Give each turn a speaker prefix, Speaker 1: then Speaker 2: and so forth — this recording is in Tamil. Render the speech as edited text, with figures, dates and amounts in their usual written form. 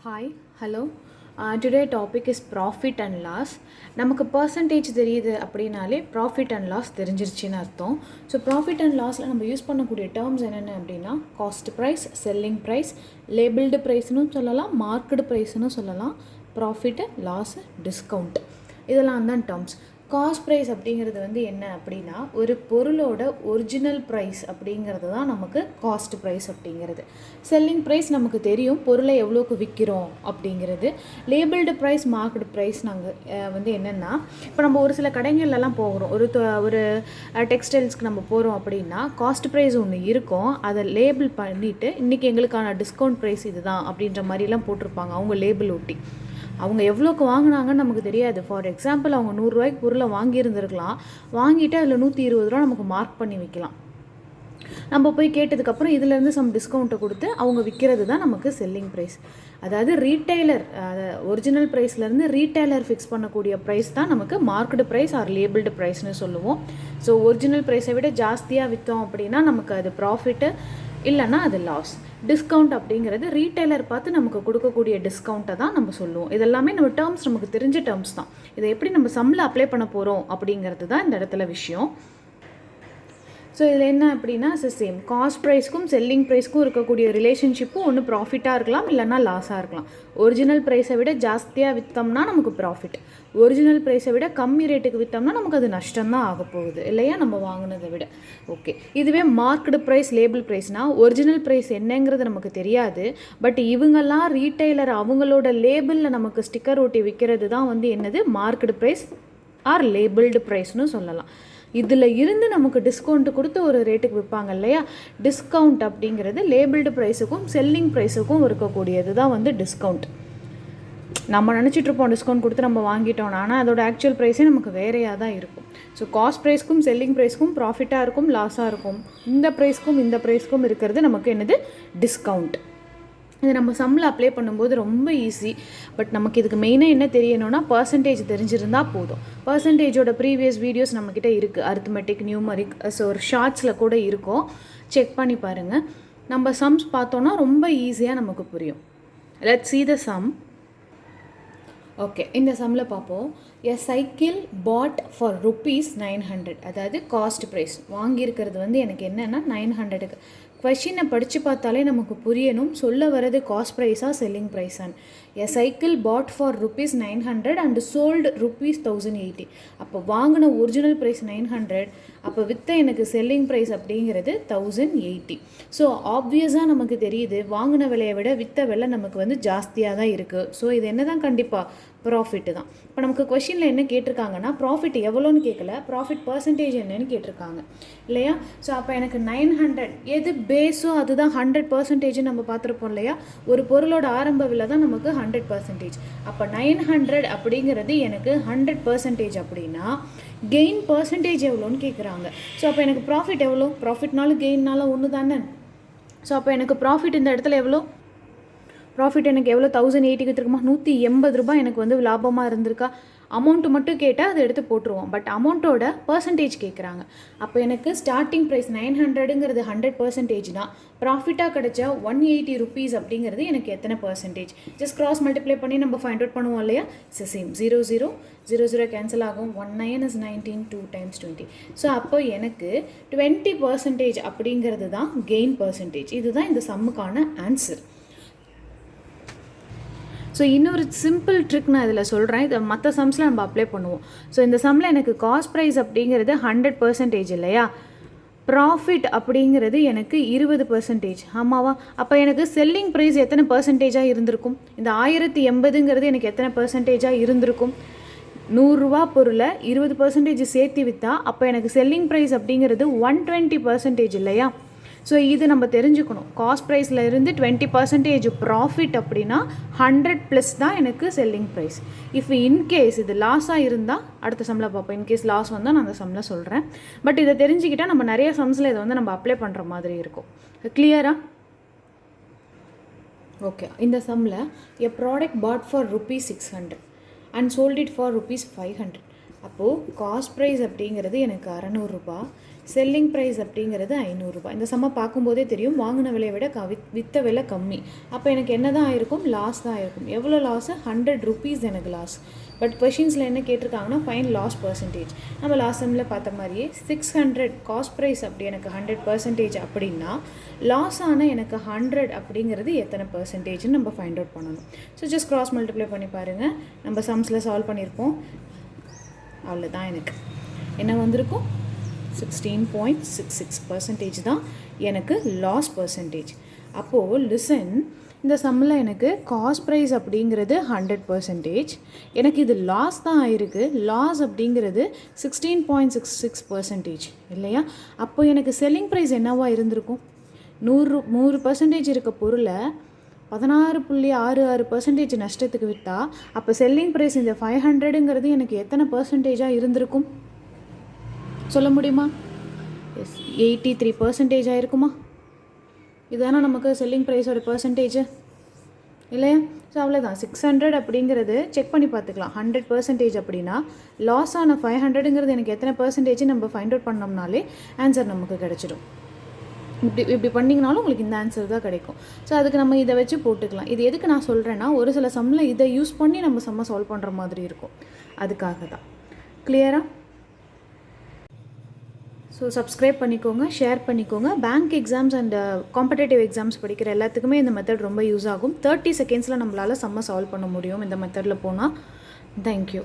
Speaker 1: Hi hello today topic is profit and loss. நமக்கு பர்சன்டேஜ் தெரியுது அப்படின்னாலே ப்ராஃபிட் அண்ட் லாஸ் தெரிஞ்சிருச்சுன்னு அர்த்தம். ஸோ ப்ராஃபிட் அண்ட் லாஸில் நம்ம யூஸ் பண்ணக்கூடிய டேர்ம்ஸ் என்னென்ன அப்படின்னா cost price, selling price, labelled ப்ரைஸ்னு சொல்லலாம், மார்க்கெடு ப்ரைஸ்னு சொல்லலாம், ப்ராஃபிட்டு, லாஸு, டிஸ்கவுண்ட், இதெல்லாம் தான் டேர்ம்ஸ். காஸ்ட் ப்ரைஸ் அப்படிங்கிறது வந்து என்ன அப்படின்னா ஒரு பொருளோட ஒரிஜினல் ப்ரைஸ் அப்படிங்கிறது தான் நமக்கு காஸ்ட் ப்ரைஸ் அப்படிங்கிறது. செல்லிங் ப்ரைஸ் நமக்கு தெரியும், பொருளை எவ்வளோக்கு விற்கிறோம் அப்படிங்கிறது. லேபிள்டு ப்ரைஸ், மார்க்கெட் ப்ரைஸ் நாங்கள் வந்து என்னென்னா, இப்போ நம்ம ஒரு சில கடைகள்லாம் போகிறோம், ஒரு டெக்ஸ்டைல்ஸ்க்கு நம்ம போகிறோம் அப்படின்னா காஸ்ட் ப்ரைஸ் ஒன்று இருக்கும், அதை லேபிள் பண்ணிவிட்டு இன்றைக்கி எங்களுக்கான டிஸ்கவுண்ட் ப்ரைஸ் இதுதான் அப்படின்ற மாதிரிலாம் போட்டிருப்பாங்க. அவங்க லேபிள் ஒட்டி அவங்க எவ்வளோக்கு வாங்கினாங்கன்னு நமக்கு தெரியாது. ஃபார் எக்ஸாம்பிள் அவங்க 100 ரூபாய்க்கு பொருளை வாங்கியிருந்துருக்கலாம், வாங்கிட்டு அதில் 120 ரூபா நமக்கு மார்க் பண்ணி வைக்கலாம். நம்ம போய் கேட்டதுக்கப்புறம் இதிலேருந்து சம் டிஸ்கவுண்ட்டை கொடுத்து அவங்க விற்கிறது தான் நமக்கு செல்லிங் ப்ரைஸ். அதாவது ரீட்டைலர் ஒரிஜினல் ப்ரைஸ்லேருந்து ரீட்டைலர் ஃபிக்ஸ் பண்ணக்கூடிய ப்ரைஸ் தான் நமக்கு மார்க்கெட் ப்ரைஸ் ஆர் லேபிள்டு ப்ரைஸ்னு சொல்லுவோம். ஸோ ஒரிஜினல் ப்ரைஸை விட ஜாஸ்தியாக விற்றோம் அப்படின்னா நமக்கு அது ப்ராஃபிட்டு, இல்லைன்னா அது லாஸ். டிஸ்கவுண்ட் அப்படிங்கிறது ரீட்டைலர் பார்த்து நமக்கு கொடுக்கக்கூடிய டிஸ்கவுண்ட்டை தான் நம்ம சொல்லுவோம். இதெல்லாமே நம்ம டேர்ம்ஸ், நமக்கு தெரிஞ்ச டேர்ம்ஸ் தான். இதை எப்படி நம்ம சம்மில் அப்ளை பண்ண போகிறோம் அப்படிங்கிறது தான் இந்த இடத்துல விஷயம். ஸோ இதில் என்ன அப்படின்னா சேம் காஸ்ட் ப்ரைஸ்க்கும் செல்லிங் ப்ரைஸ்க்கும் இருக்கக்கூடிய ரிலேஷன்ஷிப்பும் ஒன்று ப்ராஃபிட்டாக இருக்கலாம், இல்லைனா லாஸாக இருக்கலாம். ஒரிஜினல் ப்ரைஸை விட ஜாஸ்தியாக விற்றோம்னா நமக்கு ப்ராஃபிட், ஒரிஜினல் ப்ரைஸை விட கம்மி ரேட்டுக்கு விற்றோம்னா நமக்கு அது நஷ்டம்தான் ஆக போகுது இல்லையா, நம்ம வாங்கினதை விட. ஓகே, இதுவே மார்க்கெட் ப்ரைஸ், லேபிள் ப்ரைஸ்னால் ஒரிஜினல் ப்ரைஸ் என்னங்கிறது நமக்கு தெரியாது, பட் இவங்கெல்லாம் ரீட்டைலர் அவங்களோட லேபிளில் நமக்கு ஸ்டிக்கர் ஒட்டி விற்கிறது தான் வந்து என்னது மார்க்கெட் ப்ரைஸ் ஆர் லேபிள்டு ப்ரைஸ்னு சொல்லலாம். இதில் இருந்து நமக்கு டிஸ்கவுண்ட் கொடுத்து ஒரு ரேட்டுக்கு விற்பாங்க இல்லையா, டிஸ்கவுண்ட் அப்படிங்கிறது லேபிள்டு ப்ரைஸுக்கும் செல்லிங் ப்ரைஸுக்கும் இருக்கக்கூடியது தான் வந்து டிஸ்கவுண்ட். நம்ம நினச்சிட்ருப்போம் டிஸ்கவுண்ட் கொடுத்து நம்ம வாங்கிட்டோம், ஆனால் அதோட ஆக்சுவல் ப்ரைஸே நமக்கு வேறையாக தான் இருக்கும். ஸோ காஸ்ட் ப்ரைஸ்க்கும் செல்லிங் ப்ரைஸ்க்கும் ப்ராஃபிட்டாக இருக்கும், லாஸாக இருக்கும். இந்த ப்ரைஸ்க்கும் இருக்கிறது நமக்கு என்னது டிஸ்கவுண்ட். இது நம்ம சம்மில் அப்ளை பண்ணும்போது ரொம்ப ஈஸி. பட் நமக்கு இதுக்கு மெயினாக என்ன தெரியணும்னா பர்சன்டேஜ் தெரிஞ்சிருந்தால் போதும். பர்சன்டேஜோட ப்ரீவியஸ் வீடியோஸ் நம்மக்கிட்ட இருக்குது, அரித்மெட்டிக், நியூமரிக், ஸோ ஒரு ஷார்ட்ஸில் கூட இருக்கும், செக் பண்ணி பாருங்கள். நம்ம சம்ஸ் பார்த்தோன்னா ரொம்ப ஈஸியாக நமக்கு புரியும். Let's see the sum. Okay, இந்த சம்மில் பார்ப்போம். எ சைக்கிள் பாட் ஃபார் ₹900, அதாவது காஸ்ட் ப்ரைஸ் வாங்கியிருக்கிறது வந்து எனக்கு என்னென்னா 900க்கு. கொஷினை படித்து பார்த்தாலே நமக்கு புரியணும் சொல்ல வர்றது காஸ்ட் ப்ரைஸாக செல்லிங் ப்ரைஸான்னு. A cycle bought for ₹900 and sold ₹1080. அப்போ வாங்கின ஒரிஜினல் ப்ரைஸ் 900, அப்போ விற்ற எனக்கு செல்லிங் ப்ரைஸ் அப்படிங்கிறது 1080. ஸோ ஆப்வியஸாக நமக்கு தெரியுது வாங்கின விலையை விட விற்ற விலை நமக்கு வந்து ஜாஸ்தியாக தான் இருக்குது. ஸோ இது என்ன தான் கண்டிப்பாக ப்ராஃபிட்டு தான். இப்போ நமக்கு கொஷினில் என்ன கேட்டிருக்காங்கன்னா ப்ராஃபிட் எவ்வளோன்னு கேட்கல, ப்ராஃபிட் பர்சன்டேஜ் என்னன்னு கேட்டிருக்காங்க இல்லையா. ஸோ அப்போ எனக்கு 900 எது பேஸோ அதுதான் 100% நம்ம பார்த்துருப்போம் இல்லையா. ஒரு பொருளோட ஆரம்ப விலை தான் நமக்கு 100%. அப்போ 900 அப்படிங்கிறது எனக்கு 100% அப்படின்னா கெயின் பர்சன்டேஜ் எவ்வளோன்னு கேட்குறாங்க. ஸோ அப்போ எனக்கு ப்ராஃபிட் எவ்வளோ, ப்ராஃபிட்னாலும் கெயின்னாலும் ஒன்று தானே. ஸோ அப்போ எனக்கு ப்ராஃபிட் இந்த இடத்துல எவ்வளோ, ப்ராஃபிட் எனக்கு எவ்வளோ 1080 விற்றுருக்குமா, 180 ரூபாய் எனக்கு வந்து லாபமாக இருந்திருக்கா. அமௌண்ட்டு மட்டும் கேட்டால் அதை எடுத்து போட்டுருவோம், பட் அமௌண்ட்டோட பர்சன்டேஜ் கேட்குறாங்க. அப்போ எனக்கு ஸ்டார்டிங் ப்ரைஸ் 900ங்கிறது 100%னா ப்ராஃபிட்டாக கிடைச்சா 180 ருபீஸ் அப்படிங்கிறது எனக்கு எத்தனை பர்சன்டேஜ். ஜஸ்ட் கிராஸ் மல்டிப்ளை பண்ணி நம்ம ஃபைண்ட் அவுட் பண்ணுவோம் இல்லையா. சேம் 0 கேன்சல் ஆகும், 19 is 19, 2 times 20. ஸோ அப்போ எனக்கு 20% அப்படிங்கிறது தான் கெயின் பர்சன்டேஜ். இதுதான் இந்த சம்முக்கான ஆன்சர். ஸோ இன்னொரு சிம்பிள் ட்ரிக் நான் இதில் சொல்கிறேன், இதை மற்ற சம்ஸில் நம்ம அப்ளை பண்ணுவோம். ஸோ இந்த சம்மில் எனக்கு காஸ்ட் ப்ரைஸ் அப்படிங்கிறது 100% இல்லையா, ப்ராஃபிட் அப்படிங்கிறது எனக்கு 20%, ஆமாவா. அப்போ எனக்கு செல்லிங் ப்ரைஸ் எத்தனை பர்சன்டேஜாக இருந்திருக்கும், இந்த 1080ங்கிறது எனக்கு எத்தனை பர்சன்டேஜாக இருந்திருக்கும். 100 ரூபா பொருளை 20% சேர்த்து விற்றா அப்போ எனக்கு செல்லிங் ப்ரைஸ் அப்படிங்கிறது 120% இல்லையா. ஸோ இது நம்ம தெரிஞ்சுக்கணும், காஸ்ட் ப்ரைஸில் இருந்து 20% ப்ராஃபிட் அப்படின்னா 100+ தான் எனக்கு செல்லிங் ப்ரைஸ். இஃப் இன்கேஸ் இது லாஸாக இருந்தால் அடுத்த சம்மில் பார்ப்போம். இன்கேஸ் லாஸ் வந்தால் நான் அந்த சம்மில் சொல்கிறேன். பட் இதை தெரிஞ்சுக்கிட்டால் நம்ம நிறைய சம்ஸில் இதை வந்து நம்ம அப்ளை பண்ணுற மாதிரி இருக்கும். கிளியரா? ஓகே, இந்த சம்மில் a product bought for ₹600 and sold it for ₹500. அப்போது காஸ்ட் ப்ரைஸ் அப்படிங்கிறது எனக்கு 600 ரூபா, செல்லிங் ப்ரைஸ் அப்படிங்கிறது 500 ரூபாய். இந்த சம்மை பார்க்கும்போதே தெரியும் வாங்கின விலையை விட விற்ற விலை கம்மி. அப்போ எனக்கு என்ன தான் ஆயிருக்கும்? லாஸ் தான் ஆயிருக்கும். எவ்வளோ லாஸு? 100 ருபீஸ் எனக்கு லாஸ். பட் கொஷின்ஸில் என்ன கேட்டிருக்காங்கன்னா ஃபைன் லாஸ் பர்சன்டேஜ். நம்ம லாஸ்ட் டைமில் பார்த்த மாதிரியே 600 காஸ்ட் ப்ரைஸ் அப்படி எனக்கு 100% அப்படின்னா லாஸ் ஆன எனக்கு 100 அப்படிங்கிறது எத்தனை பர்சன்டேஜ்னு நம்ம ஃபைண்ட் அவுட் பண்ணணும். ஸோ ஜஸ்ட் கிராஸ் மல்டிப்ளை பண்ணி பாருங்கள். நம்ம சம்ஸில் சால்வ் பண்ணியிருப்போம். அவ்வளோதான். எனக்கு என்ன வந்திருக்கும்? 16.66% தான் எனக்கு லாஸ் பர்சன்டேஜ். அப்போது லிசன், இந்த சம்மில் எனக்கு காஸ்ட் ப்ரைஸ் அப்படிங்கிறது 100%, எனக்கு இது லாஸ் தான் ஆயிருக்கு. லாஸ் அப்படிங்கிறது 16.66% இல்லையா? அப்போ எனக்கு செல்லிங் ப்ரைஸ் என்னவா இருந்திருக்கும்? 100% இருக்க பொருளை 16.66% நஷ்டத்துக்கு விட்டால் அப்போ செல்லிங் ப்ரைஸ் இந்த 500ங்கிறது எனக்கு எத்தனை பர்சன்டேஜாக இருந்திருக்கும் சொல்ல முடியுமா? எஸ், 83% ஆயிருக்குமா? இதுதானே நமக்கு செல்லிங் ப்ரைஸோட பர்சன்டேஜ் இல்லையா? ஸோ அவ்வளோதான். 600 அப்படிங்கிறது செக் பண்ணி பார்த்துக்கலாம். 100% அப்படின்னா லாஸ் ஆன 500ங்கிறது எனக்கு எத்தனை பர்சன்டேஜ் நம்ம ஃபைண்ட் அவுட் பண்ணோம்னாலே ஆன்சர் நமக்கு கிடச்சிடும். இப்படி பண்ணிங்கனாலும் உங்களுக்கு இந்த ஆன்சர் தான் கிடைக்கும். ஸோ அதுக்கு நம்ம இதை வச்சு போட்டுக்கலாம். இது எதுக்கு நான் சொல்கிறேன்னா, ஒரு சில சம்மில் இதை யூஸ் பண்ணி நம்ம சம்மை சால்வ் பண்ணுற மாதிரி இருக்கும். அதுக்காக தான். கிளியரா? ஸோ சப்ஸ்கிரைப் பண்ணிக்கோங்க, ஷேர் பண்ணிக்கோங்க. Bank exams and competitive exams படிக்கிற எல்லாத்துக்குமே இந்த மெத்தட் ரொம்ப யூஸ் ஆகும். 30 செகண்ட்ஸில் நம்மளால் சம்மை சால்வ் பண்ண முடியும் இந்த மெத்தடில் போனால். தேங்க்யூ.